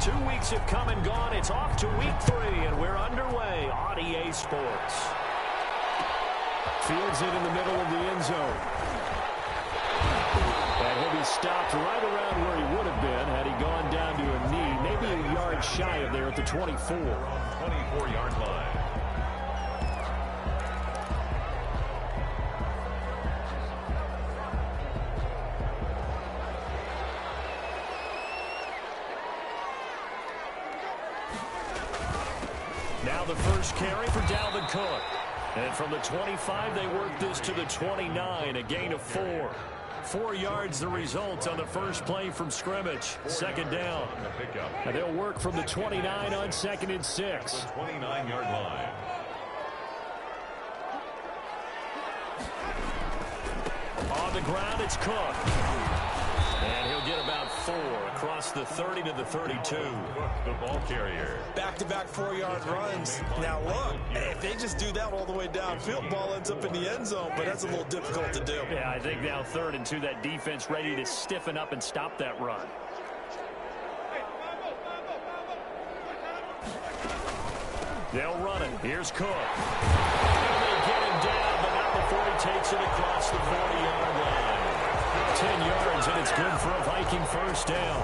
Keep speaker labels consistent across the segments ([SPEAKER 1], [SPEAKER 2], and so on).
[SPEAKER 1] 2 weeks have come and gone. It's off to week 3, and we're underway on EA Sports. Fields it in the middle of the end zone. And he'll be stopped right around where he would have been had he gone down to a knee, maybe a yard shy of there at the 24.
[SPEAKER 2] 24-yard line.
[SPEAKER 1] Now the first carry for Dalvin Cook. And from the 25, they work this to the 29, a gain of 4. 4 yards the result on the first play from scrimmage. Second down. And they'll work from the 29 on 2nd and 6.
[SPEAKER 2] 29-yard line.
[SPEAKER 1] On the ground, it's Cook. And he'll get about 4 across the 30 to the 32.
[SPEAKER 2] The ball carrier.
[SPEAKER 3] Back-to-back 4-yard runs. Now, look, if they just do that all the way downfield, ball ends up in the end zone, but that's a little difficult to do.
[SPEAKER 1] Yeah, I think now 3rd and 2, that defense ready to stiffen up and stop that run. They'll run it. Here's Cook. And they get him down, but not before he takes it across the 40-yard line. 10 yards, and it's good for a Viking first down.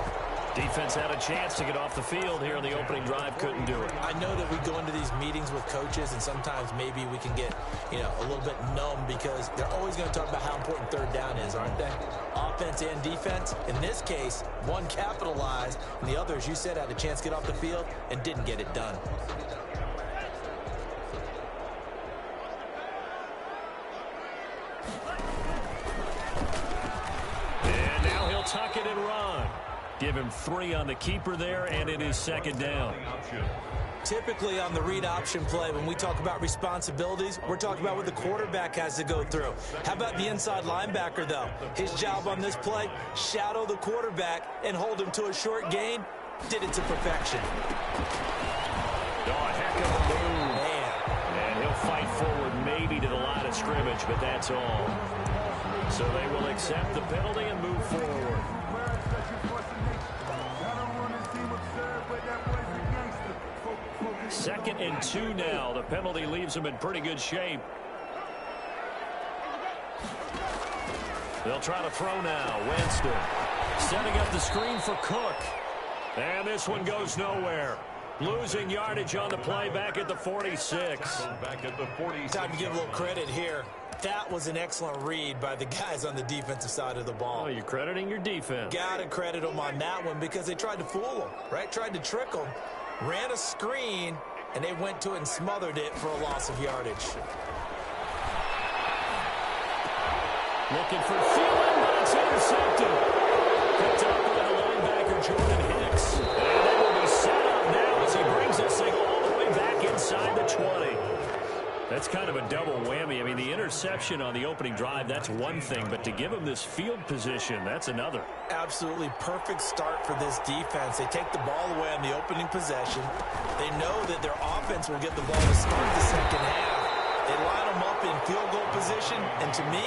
[SPEAKER 1] Defense had a chance to get off the field here on the opening drive, couldn't do it.
[SPEAKER 3] I know that we go into these meetings with coaches, and sometimes maybe we can get, a little bit numb because they're always going to talk about how important 3rd down is, aren't they? Offense and defense. In this case, one capitalized, and the other, as you said, had a chance to get off the field and didn't get it done.
[SPEAKER 1] And now he'll tuck it and run. Give him 3 on the keeper there, and it is 2nd down.
[SPEAKER 3] Typically on the read option play, when we talk about responsibilities, we're talking about what the quarterback has to go through. How about the inside linebacker, though? His job on this play, shadow the quarterback and hold him to a short gain. Did it to perfection.
[SPEAKER 1] Oh, a heck of a move. Man. And he'll fight forward maybe to the line of scrimmage, but that's all. So they will accept the penalty and move forward. 2nd and 2 now. The penalty leaves them in pretty good shape. They'll try to throw now. Winston setting up the screen for Cook. And this one goes nowhere. Losing yardage on the play back at the 46.
[SPEAKER 2] Back at the 46.
[SPEAKER 3] Time to give a little credit here. That was an excellent read by the guys on the defensive side of the ball.
[SPEAKER 1] Oh, you're crediting your defense.
[SPEAKER 3] Got to credit them on that one because they tried to fool them, right? Tried to trick them. Ran a screen, and they went to it and smothered it for a loss of yardage.
[SPEAKER 1] Looking for Thielen, but it's intercepted. Picked up by the linebacker, Jordan Hicks. And they will be set up now as he brings this thing all the way back inside the 20. That's kind of a double whammy. I mean, the interception on the opening drive, that's one thing. But to give him this field position, that's another.
[SPEAKER 3] Absolutely perfect start for this defense. They take the ball away on the opening possession. They know that their offense will get the ball to start the second half. They line them up in field goal position. And to me,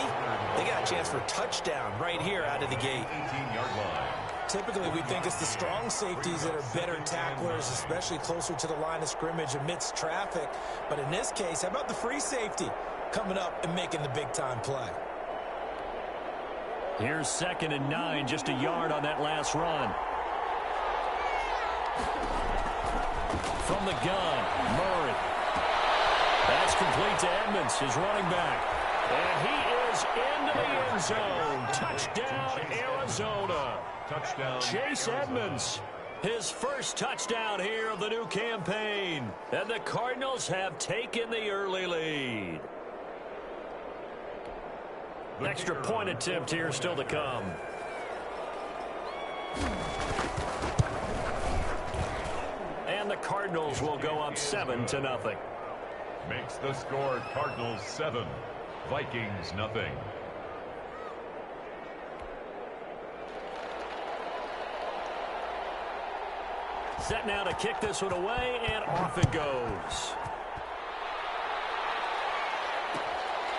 [SPEAKER 3] they got a chance for a touchdown right here out of the gate.
[SPEAKER 2] 18-yard line.
[SPEAKER 3] Typically, we think it's the strong safeties that are better tacklers, especially closer to the line of scrimmage amidst traffic. But in this case, how about the free safety coming up and making the big-time play?
[SPEAKER 1] Here's 2nd and 9, just a yard on that last run. From the gun, Murray. That's complete to Edmonds, his running back. And he is into the end zone. Touchdown, Arizona.
[SPEAKER 2] Touchdown.
[SPEAKER 1] Chase Edmonds, his first touchdown here of the new campaign. And the Cardinals have taken the early lead. Extra point attempt here still to come. And the Cardinals will go up 7-0.
[SPEAKER 2] Makes the score Cardinals 7, Vikings nothing.
[SPEAKER 1] Set now to kick this one away, and off it goes.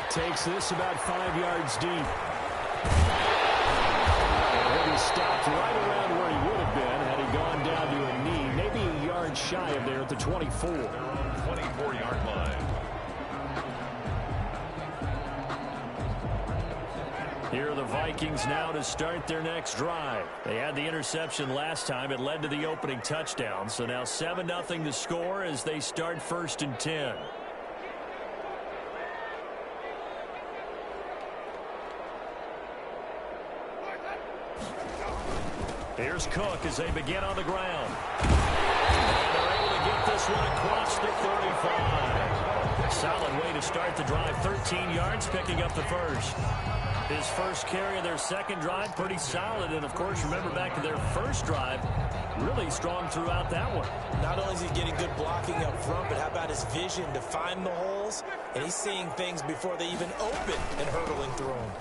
[SPEAKER 1] Takes this about 5 yards deep. And he'll be stopped right around where he would have been had he gone down to a knee, yards shy of there at the 24.
[SPEAKER 2] They're on 24-yard line.
[SPEAKER 1] Here are the Vikings now to start their next drive. They had the interception last time. It led to the opening touchdown. So now 7-0 to score as they start 1st and 10. Here's Cook as they begin on the ground. And they're able to get this one across the 35. Solid way to start the drive. 13 yards, picking up the first. His first carry of their second drive, pretty solid. And, of course, remember back to their first drive, really strong throughout that one.
[SPEAKER 3] Not only is he getting good blocking up front, but how about his vision to find the holes? And he's seeing things before they even open and hurdling through them.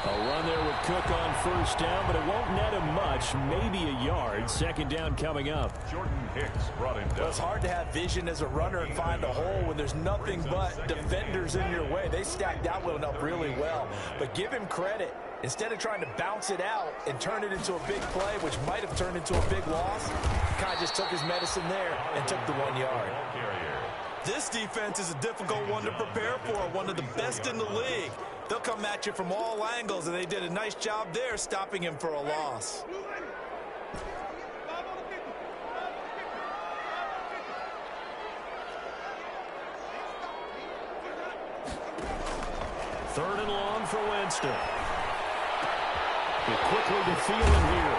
[SPEAKER 1] A run there with Cook on first down, but it won't net him much, maybe a yard. Second down coming up.
[SPEAKER 2] Jordan Hicks brought him down.
[SPEAKER 3] Well, it's hard to have vision as a runner and find a hole when there's nothing but defenders in your way. They stacked that one up really well. But give him credit. Instead of trying to bounce it out and turn it into a big play, which might have turned into a big loss, Kai just took his medicine there and took the 1 yard.
[SPEAKER 4] This defense is a difficult one to prepare for, one of the best in the league. They'll come at you from all angles, and they did a nice job there stopping him for a loss.
[SPEAKER 1] Third and long for Winston. Get quickly to Thielen here.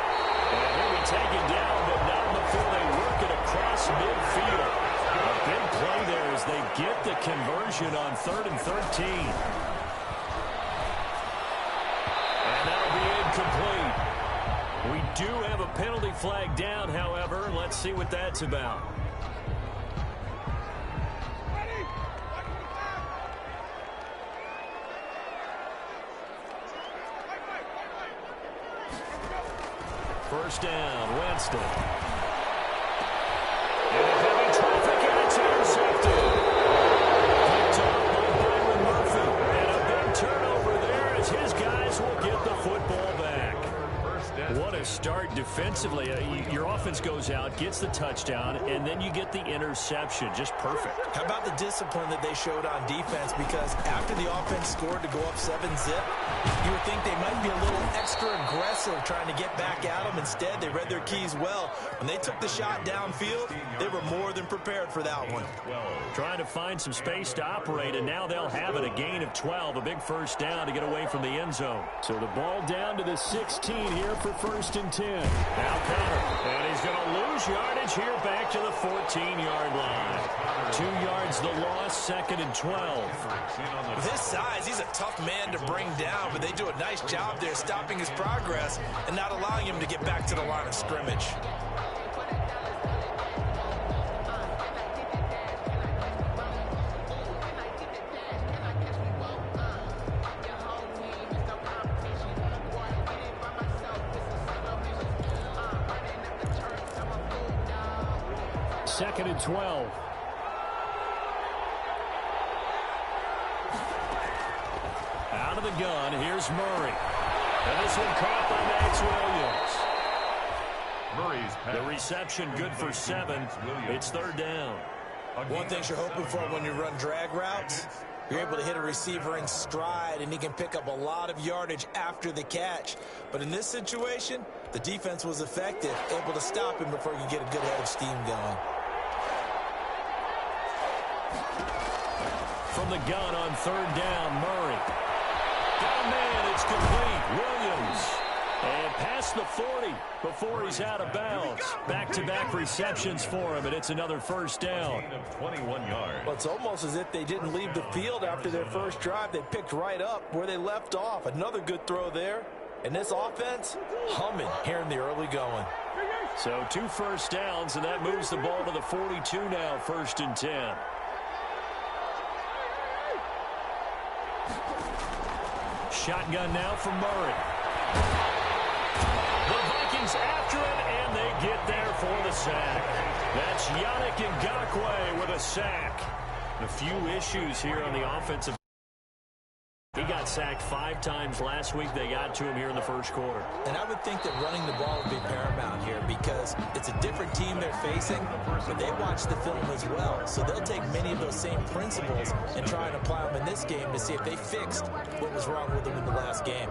[SPEAKER 1] And he'll be taken down, but not before they work it across midfield. A big play there as they get the conversion on 3rd and 13. And that'll be incomplete. We do have a penalty flag down, however. Let's see what that's about. First down, Winston. Into heavy traffic, and it's intercepted. Picked up by Byron Murphy. And a big turnover there as his guys will get the football back. What a start defensively. Your offense goes out, gets the touchdown, and then you get the interception. Just perfect.
[SPEAKER 3] How about the discipline that they showed on defense? Because after the offense scored to go up 7-zip, you would think they might be a little extra aggressive trying to get back at them. Instead, they read their keys well. When they took the shot downfield, they were more than prepared for that one.
[SPEAKER 1] Trying to find some space to operate, and now they'll have it. A gain of 12, a big first down to get away from the end zone. So the ball down to the 16 here for 1st and 10. Now Connor, and he's going to lose yardage here back to the 14-yard line. 2 yards the loss, 2nd and 12.
[SPEAKER 3] With his size, he's a tough man to bring down, but they do a nice job there stopping his progress and not allowing him to get back to the line of scrimmage.
[SPEAKER 1] Second and 12. Out of the gun, here's Murray. And this one caught by Max Williams.
[SPEAKER 2] Murray's pass.
[SPEAKER 1] The reception good for 7. It's 3rd down.
[SPEAKER 3] One thing you're hoping for when you run drag routes, you're able to hit a receiver in stride, and he can pick up a lot of yardage after the catch. But in this situation, the defense was effective, able to stop him before you get a good head of steam going.
[SPEAKER 1] From the gun on 3rd down, Murray. Got a man, it's complete. Williams. And past the 40 before he's out of bounds. Back-to-back receptions for him, and it's another first down.
[SPEAKER 2] 21 yards.
[SPEAKER 3] Well, it's almost as if they didn't leave the field after their first drive. They picked right up where they left off. Another good throw there. And this offense, humming here in the early going.
[SPEAKER 1] So 2 first downs, and that moves the ball to the 42 now, 1st and 10. Shotgun now from Murray. The Vikings after it, and they get there for the sack. That's Yannick Ngakoue with a sack. A few issues here on the offensive. He got sacked 5 times last week. They got to him here in the first quarter.
[SPEAKER 3] And I would think that running the ball would be paramount here because because it's a different team they're facing, but they watch the film as well. So they'll take many of those same principles and try and apply them in this game to see if they fixed what was wrong with them in the last game.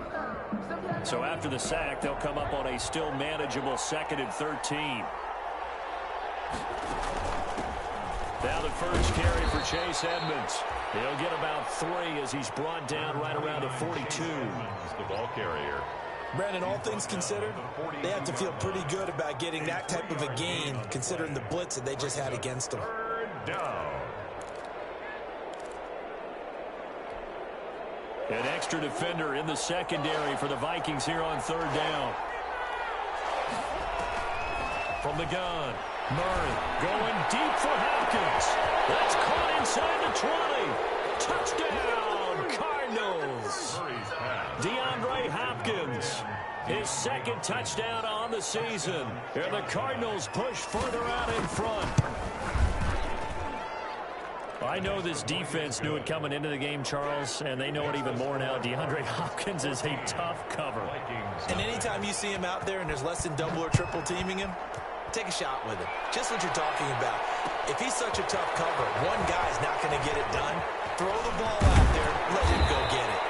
[SPEAKER 1] So after the sack, they'll come up on a still manageable 2nd and 13. Now the first carry for Chase Edmonds. He'll get about 3 as he's brought down right around the 42.
[SPEAKER 2] The ball carrier.
[SPEAKER 3] Brandon, all things considered, they have to feel pretty good about getting that type of a gain, considering the blitz that they just had against them.
[SPEAKER 2] Third down.
[SPEAKER 1] An extra defender in the secondary for the Vikings here on 3rd down. From the gun, Murray going deep for Hopkins. That's caught inside the 20. Touchdown, Cardinals. DeAndre Hopkins, his 2nd touchdown on the season. And the Cardinals push further out in front. I know this defense knew it coming into the game, Charles, and they know it even more now. DeAndre Hopkins is a tough cover.
[SPEAKER 3] And anytime you see him out there and there's less than double or triple teaming him, take a shot with him. Just what you're talking about. If he's such a tough cover, one guy's not going to get it done. Throw the ball out there, let him go get it.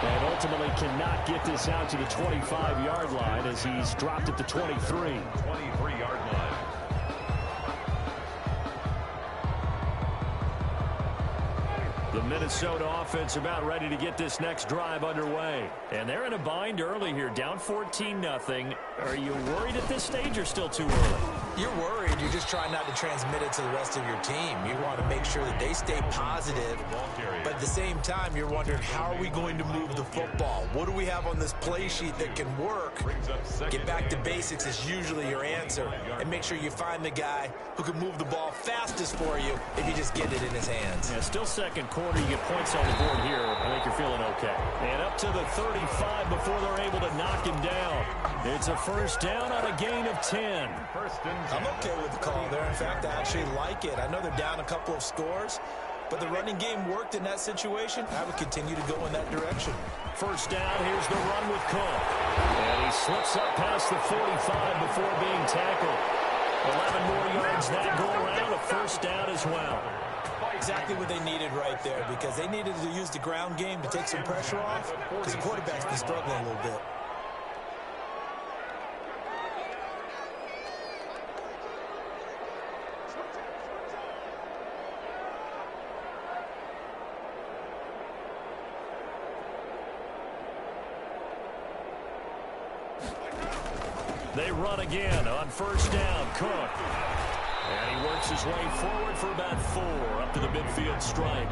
[SPEAKER 1] And ultimately cannot get this out to the 25-yard line as he's dropped at the 23.
[SPEAKER 2] 23-yard line.
[SPEAKER 1] The Minnesota offense about ready to get this next drive underway. And they're in a bind early here, down 14-0. Are you worried at this stage or still too early?
[SPEAKER 3] You're worried. You're just trying not to transmit it to the rest of your team. You want to make sure that they stay positive. But at the same time, you're wondering, how are we going to move the football? What do we have on this play sheet that can work? Get back to basics is usually your answer. And make sure you find the guy who can move the ball fastest for you if you just get it in his hands.
[SPEAKER 1] Yeah, still second quarter. You get points on the board here. I think you're feeling okay. And up to the 35 before they're able to knock him down. It's a first down on a gain of 10.
[SPEAKER 3] I'm okay with the call there. In fact, I actually like it. I know they're down a couple of scores, but the running game worked in that situation. I would continue to go in that direction.
[SPEAKER 1] First down, here's the run with Cook. And he slips up past the 45 before being tackled. 11 more yards that go around, a first down as well.
[SPEAKER 3] Exactly what they needed right there, because they needed to use the ground game to take some pressure off, because the quarterback's been struggling a little bit.
[SPEAKER 1] They run again on first down. Cook. And he works his way forward for about 4 up to the midfield stripe.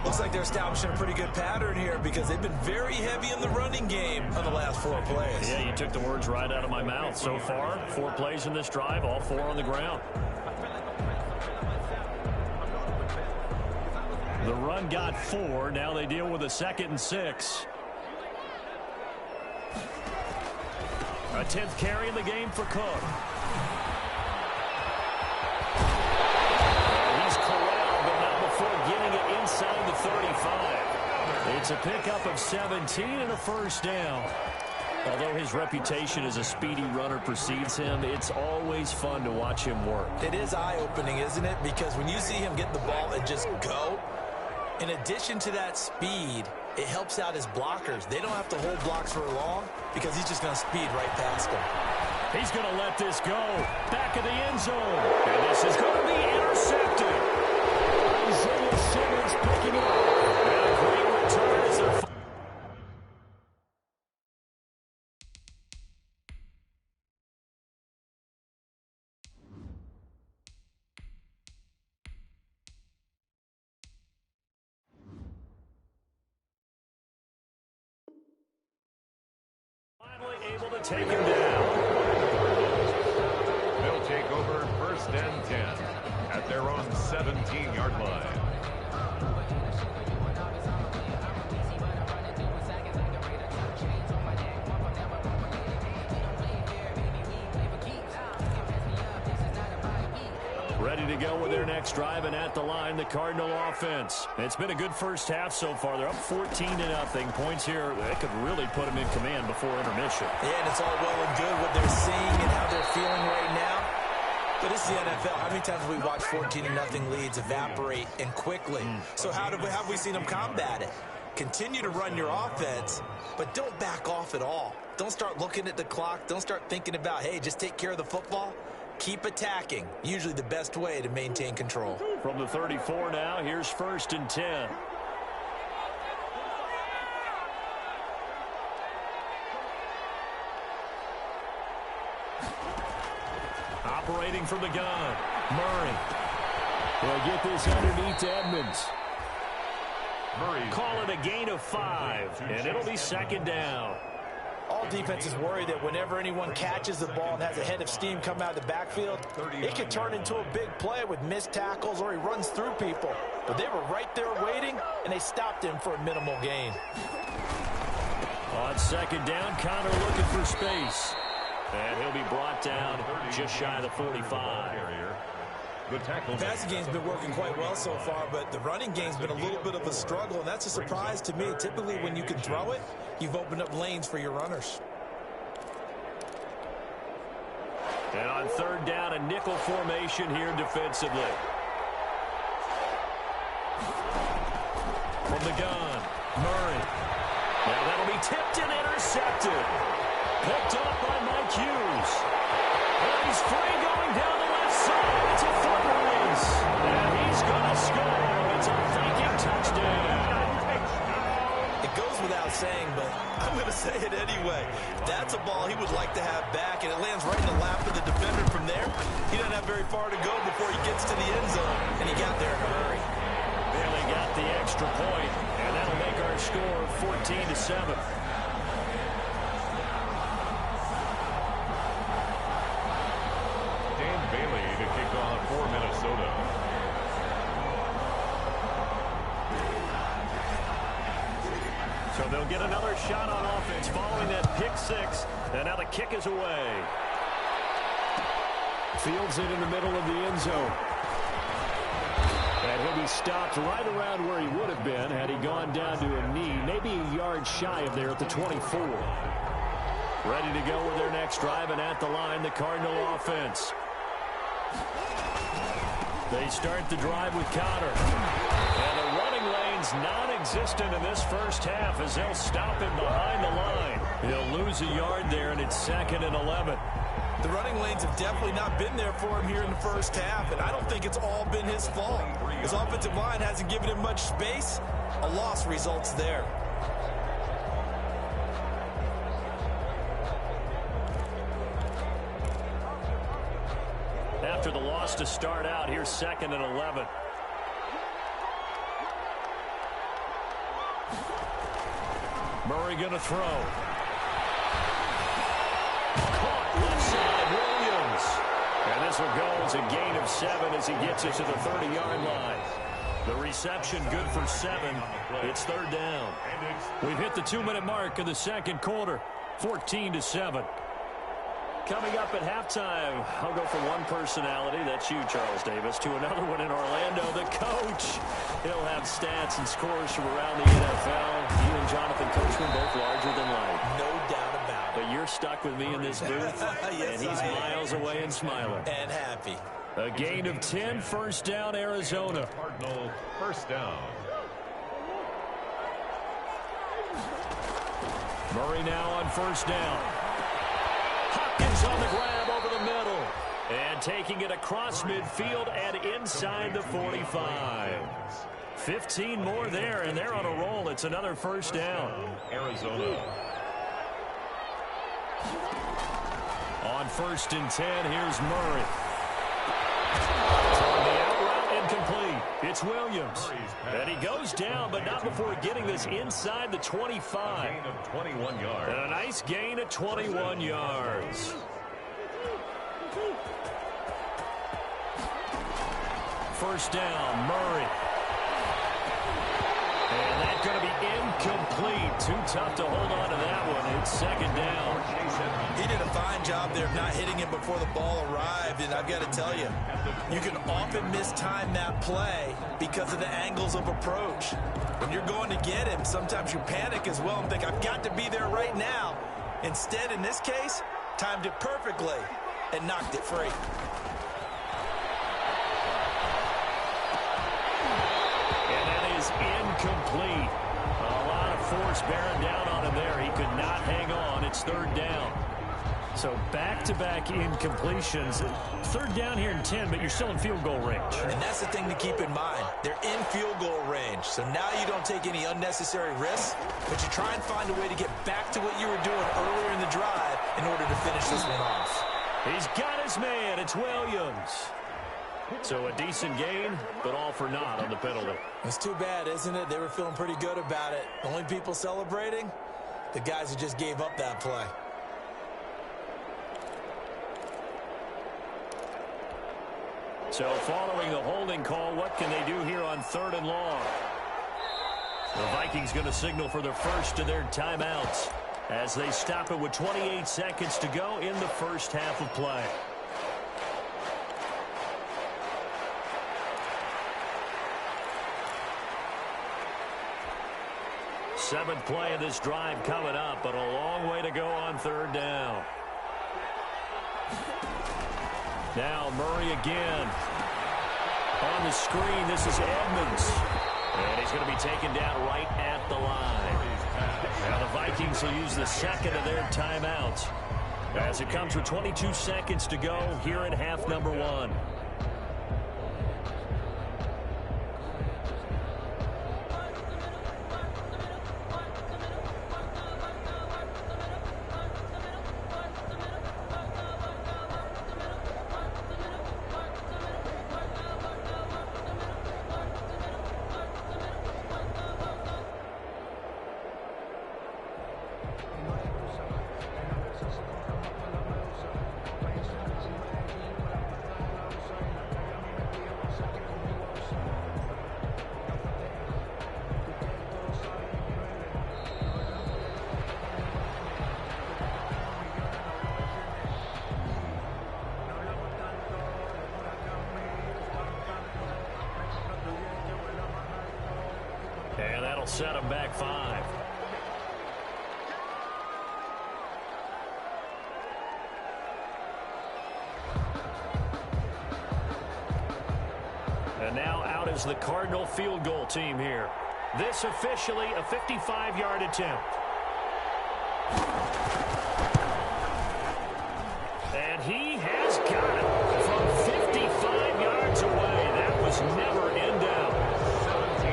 [SPEAKER 3] Looks like they're establishing a pretty good pattern here because they've been very heavy in the running game on the last 4 plays.
[SPEAKER 1] Yeah, you took the words right out of my mouth. So far, 4 plays in this drive, all 4 on the ground. The run got 4. Now they deal with a 2nd and 6. A 10th carry in the game for Cook. He's corralled, but not before getting it inside the 35. It's a pickup of 17 and a first down. Although his reputation as a speedy runner precedes him, it's always fun to watch him work.
[SPEAKER 3] It is eye-opening, isn't it? Because when you see him get the ball and just go, in addition to that speed, it helps out his blockers. They don't have to hold blocks for long because he's just going to speed right past them.
[SPEAKER 1] He's going to let this go. Back of the end zone. And this is going to be intercepted. Isaiah Simmons picking it up. And a great return as they're able to take him down.
[SPEAKER 2] They'll take over first and 10 at their own 17-yard line.
[SPEAKER 1] Ready to go with their next drive, and at the line, the Cardinal offense. It's been a good first half so far. They're up 14-0. Points here, that could really put them in command before intermission.
[SPEAKER 3] Yeah, and it's all well and good what they're seeing and how they're feeling right now. But this is the NFL. How many times have we watched 14-0 leads evaporate and quickly? So how have we seen them combat it? Continue to run your offense, but don't back off at all. Don't start looking at the clock. Don't start thinking about, hey, just take care of the football. Keep attacking. Usually the best way to maintain control.
[SPEAKER 1] From the 34 now, here's 1st and 10. Operating from the gun, Murray. They'll get this underneath to Edmonds.
[SPEAKER 2] Murray.
[SPEAKER 1] Call it a gain of 5, and it'll be 2nd down.
[SPEAKER 3] All defenses worry that whenever anyone catches the ball and has a head of steam come out of the backfield, it could turn into a big play with missed tackles or he runs through people. But they were right there waiting, and they stopped him for a minimal gain.
[SPEAKER 1] On 2nd down, Connor looking for space. And he'll be brought down just shy of the 45.
[SPEAKER 2] The
[SPEAKER 3] passing game's been working quite well so far, but the running game's been a little bit of a struggle, and that's a surprise to me. Typically, when you can throw it, you've opened up lanes for your runners.
[SPEAKER 1] And on 3rd down, a nickel formation here defensively. From the gun, Murray. Now that'll be tipped and intercepted. Picked up by Mike Hughes. And he's free going down the left side. It's a foot race. And he's going to score. It's a Viking touchdown.
[SPEAKER 3] It goes without saying, but I'm going to say it anyway. That's a ball he would like to have back, and it lands right in the lap of the defender from there. He doesn't have very far to go before he gets to the end zone, and he got there in a hurry.
[SPEAKER 1] Barely got the extra point, and that'll make our score 14-7.
[SPEAKER 2] For Minnesota.
[SPEAKER 1] So they'll get another shot on offense following that pick 6, and now the kick is away. Fields it in the middle of the end zone. And he'll be stopped right around where he would have been had he gone down to a knee, maybe a yard shy of there at the 24. Ready to go with their next drive, and at the line, the Cardinal offense. They start the drive with Connor. And the running lane's non-existent in this first half as they'll stop him behind the line. He'll lose a yard there, and it's 2nd and 11.
[SPEAKER 3] The running lanes have definitely not been there for him here in the first half, and I don't think it's all been his fault. His offensive line hasn't given him much space. A loss results there.
[SPEAKER 1] After the loss to start out, here's 2nd and 11. Murray going to throw. Caught left side, Williams. And this will go as a gain of 7 as he gets it to the 30-yard line. The reception good for 7. It's 3rd down. We've hit the 2-minute mark in the 2nd quarter. 14-7. Coming up at halftime, I'll go from one personality, that's you, Charles Davis, to another one in Orlando, the coach. He'll have stats and scores from around the NFL. You and Jonathan Coachman both larger than life.
[SPEAKER 3] No doubt about it.
[SPEAKER 1] But you're stuck with me in this booth,
[SPEAKER 3] yes,
[SPEAKER 1] and he's miles away and smiling.
[SPEAKER 3] And happy.
[SPEAKER 1] A gain of 10, 1st down, Arizona.
[SPEAKER 2] Cardinal 1st down.
[SPEAKER 1] Murray now on 1st down. Hopkins on the grab over the middle. And taking it across midfield and inside the 45. 15 more there, and they're on a roll. It's another 1st down.
[SPEAKER 2] Arizona.
[SPEAKER 1] On 1st and 10, here's Murray. On the out route, incomplete. It's Williams. And he goes down, but not before getting this inside the 25.
[SPEAKER 2] A gain of 21 yards.
[SPEAKER 1] And a nice gain of 21 yards. First down, Murray. And that's going to be incomplete. Too tough to hold on to that one. It's second down.
[SPEAKER 4] He did a fine job there of not hitting him before the ball arrived, and I've got to tell you, you can often mistime that play because of the angles of approach. When you're going to get him, sometimes you panic as well and think, I've got to be there right now. Instead, in this case, timed it perfectly and knocked it free.
[SPEAKER 1] And that is incomplete. A lot of force bearing down on him there. He could not hang on. It's third down.
[SPEAKER 5] So back-to-back incompletions. Third down here in 10, but you're still in field goal range.
[SPEAKER 4] And that's the thing to keep in mind. They're in field goal range. So now you don't take any unnecessary risks, but you try and find a way to get back to what you were doing earlier in the drive in order to finish this one off.
[SPEAKER 1] He's got his man. It's Williams. So a decent gain, but all for naught on the penalty.
[SPEAKER 3] It's too bad, isn't it? They were feeling pretty good about it. The only people celebrating, the guys who just gave up that play.
[SPEAKER 1] So following the holding call, what can they do here on third and long? The Vikings going to signal for their first of their timeouts as they stop it with 28 seconds to go in the first half of play. Seventh play of this drive coming up, but a long way to go on third down. Now Murray again. On the screen, this is Edmonds. And he's going to be taken down right at the line. Now the Vikings will use the second of their timeouts as it comes with 22 seconds to go here in half number one. And that'll set them back 5. And now out is the Cardinal field goal team here. This officially a 55-yard attempt. And he has got it from 55 yards away. That was never in doubt.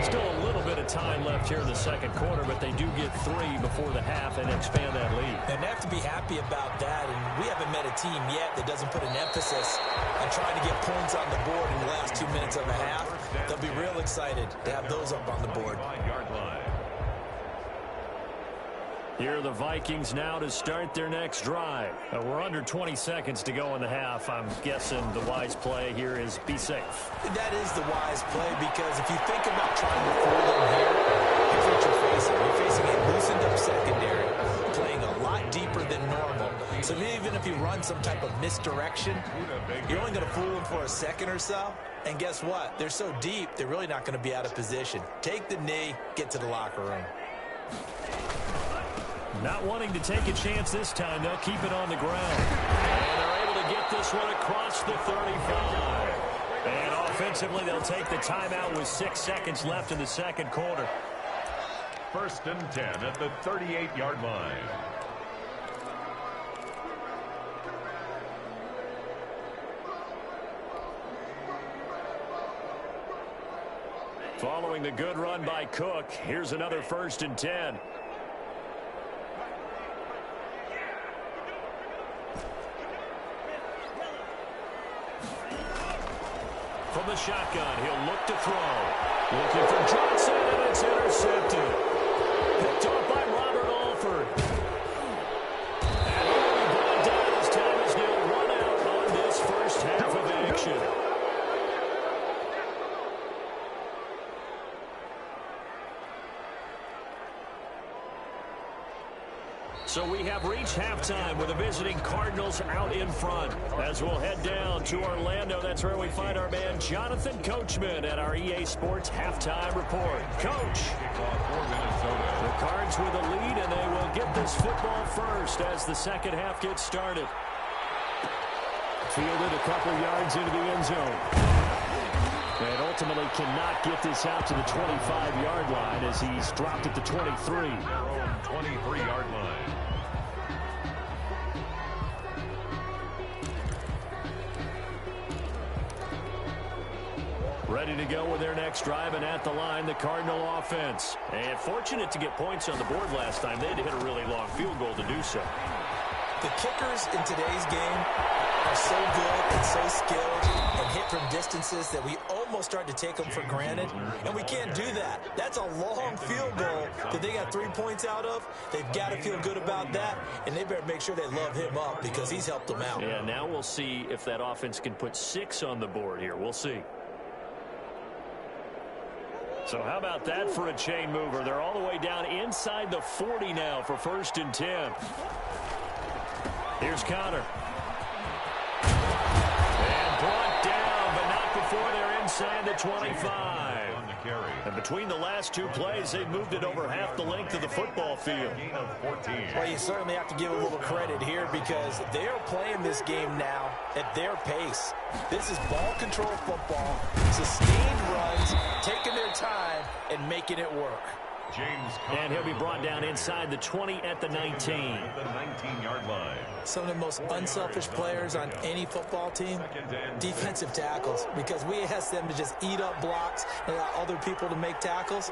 [SPEAKER 1] Still a little bit of time left here in the second quarter, but they do get 3 before the half and expand that lead.
[SPEAKER 3] And they have to be happy about that, and we haven't met a team yet that doesn't put an emphasis on trying to get points on the board in the last 2 minutes of a half. They'll be real excited to have those up on the board.
[SPEAKER 1] Here are the Vikings now to start their next drive. We're under 20 seconds to go in the half. I'm guessing the wise play here is be safe.
[SPEAKER 3] That is the wise play, because if you think about trying to fool them here, here's what you're facing. You're facing a loosened-up secondary, playing a lot deeper than normal. So even if you run some type of misdirection, you're only going to fool them for a second or so. And guess what? They're so deep, they're really not going to be out of position. Take the knee, get to the locker room.
[SPEAKER 1] Not wanting to take a chance this time. They'll keep it on the ground. And they're able to get this one across the 35. And offensively, they'll take the timeout with 6 seconds left in the second quarter.
[SPEAKER 2] First and 10 at the 38-yard line.
[SPEAKER 1] Following the good run by Cook, here's another first and 10. From the shotgun, he'll look to throw. Looking for Johnson, and it's intercepted. Picked off by Robert Alford. And he will be brought down as time is now run out on this first half of action.
[SPEAKER 5] have reached halftime with the visiting Cardinals out in front. As we'll head down to Orlando, that's where we find our man Jonathan Coachman at our EA Sports Halftime Report. Coach. The Cards with a lead, and they will get this football first as the second half gets started. Fielded a couple yards into the end zone. And ultimately cannot get this out to the 25-yard line as he's dropped at the 23.
[SPEAKER 2] 23-yard line.
[SPEAKER 5] Ready to go with their next drive, and at the line, the Cardinal offense. And fortunate to get points on the board last time. They had to hit a really long field goal to do so.
[SPEAKER 3] The kickers in today's game are so good and so skilled and hit from distances that we almost start to take them for granted, and we can't do that. That's a long field goal that they got 3 points out of. They've got to feel good about that, and they better make sure they love him up because he's helped them out.
[SPEAKER 5] Yeah, now we'll see if that offense can put 6 on the board here. We'll see. So how about that for a chain mover? They're all the way down inside the 40 now for 1st and 10. Here's Connor. And brought down, but not before they're inside the 25. And between the last 2 plays, they've moved it over half the length of the football field.
[SPEAKER 3] Well, you certainly have to give a little credit here because they are playing this game now at their pace. This is ball control football, sustained runs, taking their time, and making it work.
[SPEAKER 5] And he'll be brought down inside the 20 at the 19.
[SPEAKER 2] The 19-yard line.
[SPEAKER 3] Some of the most unselfish players on any football team, defensive tackles, because we ask them to just eat up blocks and allow other people to make tackles.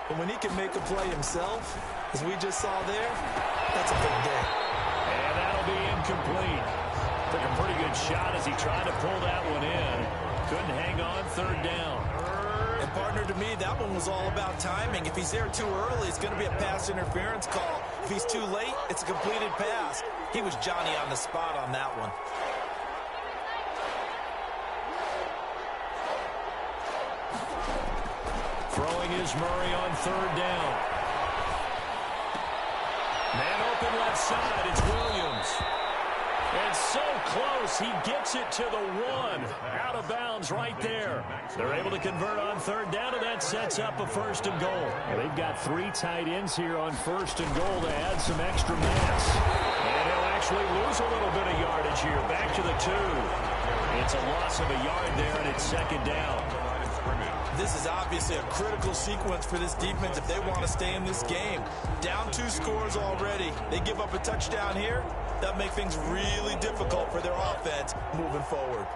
[SPEAKER 3] But when he can make a play himself, as we just saw there, that's a big day.
[SPEAKER 5] And that'll be incomplete. Took a pretty good shot as he tried to pull that one in. Couldn't hang on 3rd down.
[SPEAKER 3] And partner, to me, that one was all about timing. If he's there too early, it's going to be a pass interference call. If he's too late, it's a completed pass. He was Johnny on the spot on that one.
[SPEAKER 5] Throwing is Murray on 3rd down. Man open left side, it's Williams. And so close, he gets it to the 1. Out of bounds right there. They're able to convert on 3rd down, and that sets up a 1st and goal. Well, they've got 3 tight ends here on 1st and goal to add some extra mass. And he'll actually lose a little bit of yardage here. Back to the 2. It's a loss of a yard there, and it's 2nd down.
[SPEAKER 3] This is obviously a critical sequence for this defense if they want to stay in this game. Down 2 scores already. They give up a touchdown here. That'll make things really difficult for their offense moving forward.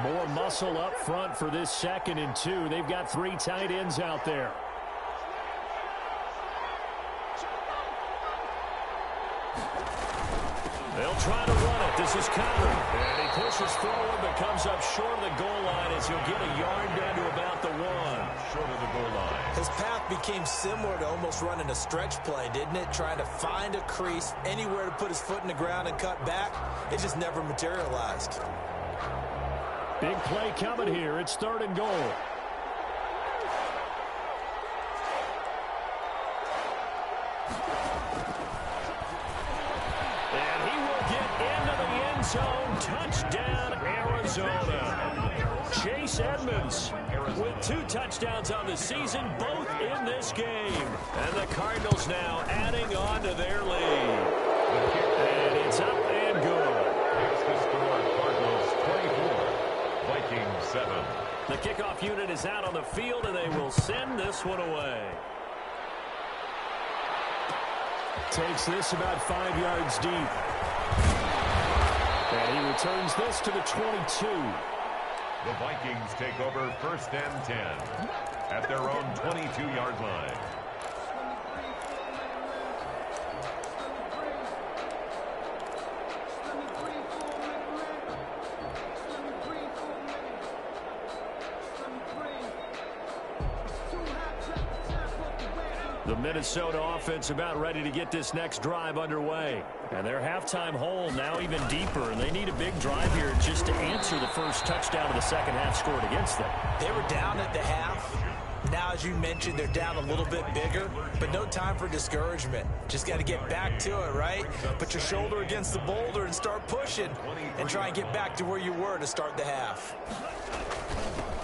[SPEAKER 5] More muscle up front for this 2nd and 2. They've got 3 tight ends out there. They'll try to run it. This is Connor. And he pushes forward but comes up short of the goal line as he'll get a yard down to about the 1.
[SPEAKER 2] Short of the goal line.
[SPEAKER 3] His path became similar to almost running a stretch play, didn't it? Trying to find a crease, anywhere to put his foot in the ground and cut back. It just never materialized.
[SPEAKER 5] Big play coming here. It's 3rd and goal. And he will get into the end zone. Touchdown, Arizona. Chase Edmonds with 2 touchdowns on the season, both in this game. And the Cardinals now adding on to their lead. And it's up and good.
[SPEAKER 2] Makes the score Cardinals 24, Vikings 7.
[SPEAKER 5] The kickoff unit is out on the field, and they will send this one away. Takes this about 5 yards deep. And he returns this to the 22.
[SPEAKER 2] The Vikings take over 1st and 10 at their own 22-yard line.
[SPEAKER 5] The Minnesota offense about ready to get this next drive underway. And their halftime hole now even deeper, and they need a big drive here just to answer the first touchdown of the second half scored against them.
[SPEAKER 3] They were down at the half.
[SPEAKER 4] Now, as you mentioned, they're down a little bit bigger, but no time for discouragement. Just got to get back to it, right? Put your shoulder against the boulder and start pushing and try and get back to where you were to start the half.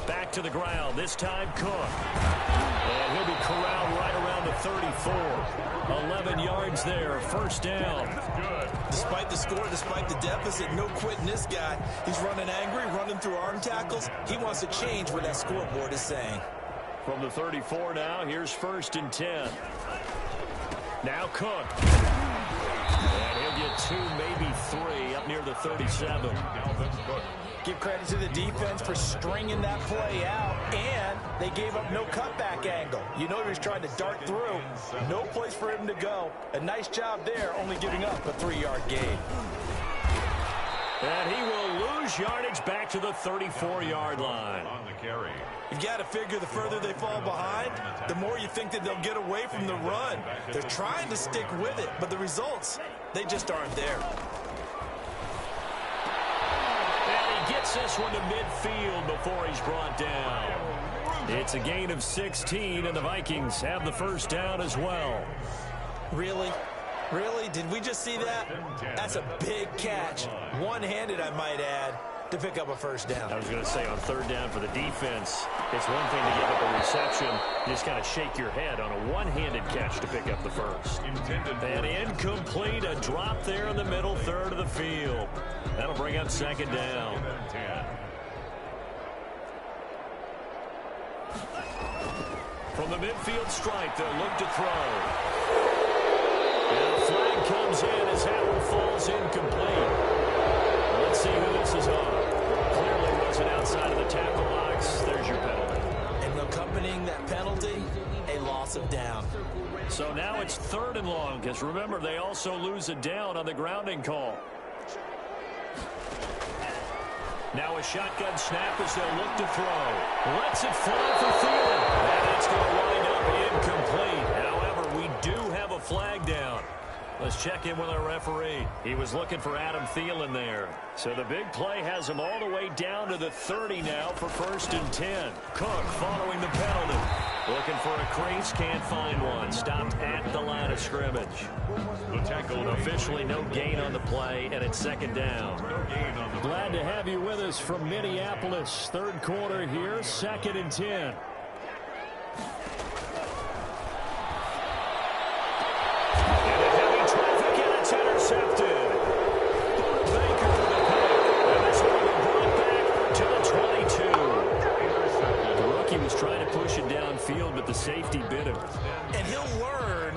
[SPEAKER 5] Back to the ground, this time Cook. And he'll be corralled right around the 34. 11 yards there, first down.
[SPEAKER 4] Despite the score, despite the deficit, no quitting this guy. He's running angry, running through arm tackles. He wants to change what that scoreboard is saying.
[SPEAKER 5] From the 34 now, here's first and 10. Now Cook. And he'll get 2, maybe 3 up near the 37.
[SPEAKER 4] Give credit to the defense for stringing that play out, and they gave up no cutback angle. You know he was trying to dart through. No place for him to go. A nice job there, only giving up a 3-yard gain.
[SPEAKER 5] And he will lose yardage back to the 34-yard line.
[SPEAKER 2] On the carry.
[SPEAKER 4] You've got to figure the further they fall behind, the more you think that they'll get away from the run. They're trying to stick with it, but the results, they just aren't there.
[SPEAKER 5] And he gets this one to midfield before he's brought down. It's a gain of 16, and the Vikings have the first down as well.
[SPEAKER 4] Really? Really? Did we just see that? That's a big catch. One-handed, I might add, to pick up a first down.
[SPEAKER 5] I was going to say, on third down for the defense, it's one thing to give up a reception. You just kind of shake your head on a one-handed catch to pick up the first. And incomplete, a drop there in the middle third of the field. That'll bring up second down. From the midfield stripe, they'll look to throw. And a flag comes in as that one falls incomplete. Let's see who this is on. Clearly wasn't outside of the tackle box. There's your penalty.
[SPEAKER 4] And accompanying that penalty, a loss of down.
[SPEAKER 5] So now it's third and long, because remember, they also lose a down on the grounding call. Now a shotgun snap as they'll look to throw. Lets it fly for Thielen. And it's going to wind up incomplete. However, we do have a flag down. Let's check in with our referee. He was looking for Adam Thielen there. So the big play has him all the way down to the 30 now for first and 10. Cook following the penalty. Looking for a crease, can't find one. Stopped at the line of scrimmage.
[SPEAKER 2] The tackle
[SPEAKER 5] Officially no gain on the play, and it's second down. Glad to have you with us from Minneapolis. Third quarter here, second and 10. Intercepted. Baker with a pick. And this one will be brought back to the 22. The rookie was trying to push it downfield, but the safety bit him.
[SPEAKER 4] And he'll learn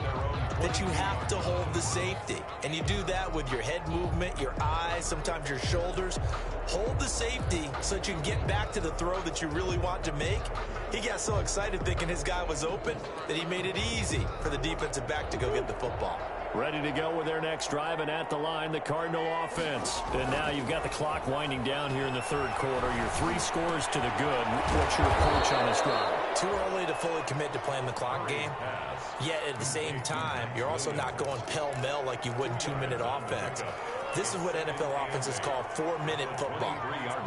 [SPEAKER 4] that you have to hold the safety. And you do that with your head movement, your eyes, sometimes your shoulders. Hold the safety so that you can get back to the throw that you really want to make. He got so excited thinking his guy was open that he made it easy for the defensive back to go get the football.
[SPEAKER 5] Ready to go with their next drive, and at the line, the Cardinal offense. And now you've got the clock winding down here in the third quarter. Your 3 scores to the good. What's your approach on this drive?
[SPEAKER 4] Too early to fully commit to playing the clock game. Yet at the same time, you're also not going pell-mell like you would in 2-minute offense. This is what NFL offenses call 4-minute football.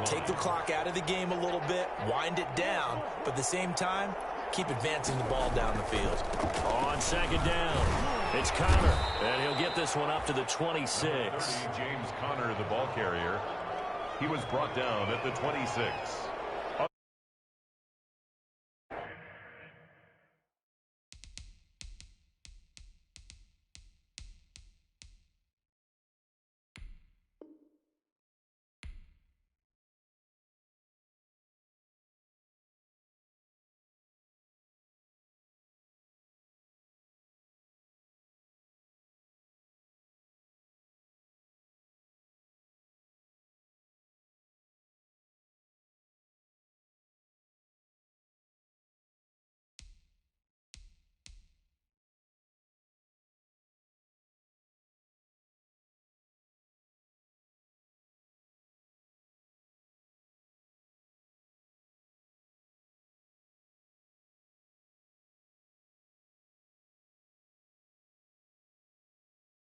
[SPEAKER 4] Take the clock out of the game a little bit, wind it down, but at the same time, keep advancing the ball down the field.
[SPEAKER 5] On second down, it's Connor, and he'll get this one up to the 26.
[SPEAKER 2] James Conner, the ball carrier. He was brought down at the 26.